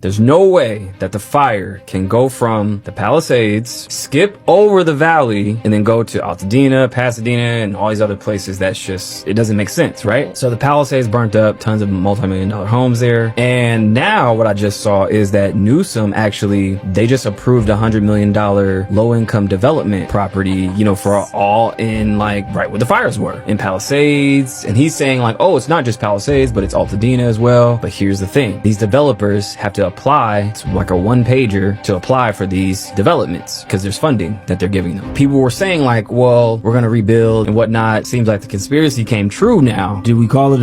There's no way that the fire can go from the Palisades, skip over the valley, and then go to Altadena, Pasadena, and all these other places. That's just, it doesn't make sense, right? So the Palisades burnt up, tons of multi-million-dollar homes there. And now what I just saw is that Newsom actually, they just approved $100 million low-income development property, you know, for all in like right where the fires were in Palisades. And he's saying like, oh, it's not just Palisades, but it's Altadena as well. But here's the thing. These developers have to apply. It's like a one-pager to apply for these developments because there's funding that they're giving them. People were saying like, well, we're going to rebuild and whatnot. Seems like the conspiracy came true now. Did we call it?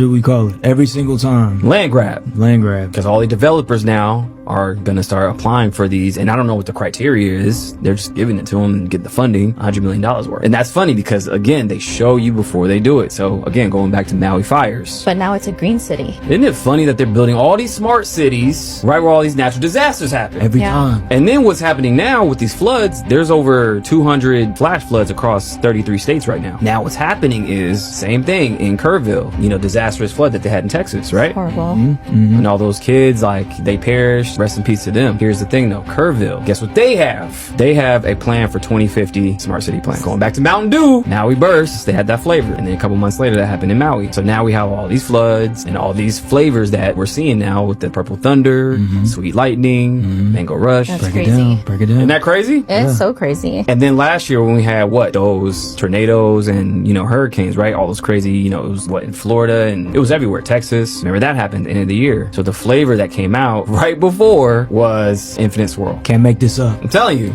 Every single time. Land grab. Land grab. Because all the developers now are going to start applying for these. And I don't know what the criteria is. They're just giving it to them and get the funding, $100 million worth. And that's funny because, again, they show you before they do it. So, again, going back to Maui fires. But now it's a green city. Isn't it funny that they're building all these smart cities right where all these natural disasters happen? Every time. And then what's happening now with these floods, there's over 200 flash floods across 33 states right now. Now what's happening is same thing in Kerrville, you know, disastrous flood that they had in Texas, right? Horrible. And all those kids, like, they perished. Rest in peace to them. Here's the thing though, Kerrville, guess what they have? They have a plan for 2050 smart city plan. Going back to Mountain Dew, Maui burst, they had that flavor. And then a couple months later that happened in Maui. So now we have all these floods and all these flavors that we're seeing now with the Purple Thunder, Sweet Lightning, Mango Rush. That's Break crazy. it down. Break it down. Isn't that crazy? It's so crazy. And then last year when we had those tornadoes and, you know, hurricanes, right? All those crazy, you know, it was in Florida and it was everywhere. Texas. Remember that happened at the end of the year. So the flavor that came out right before was Infinite Swirl. Can't make this up. I'm telling you.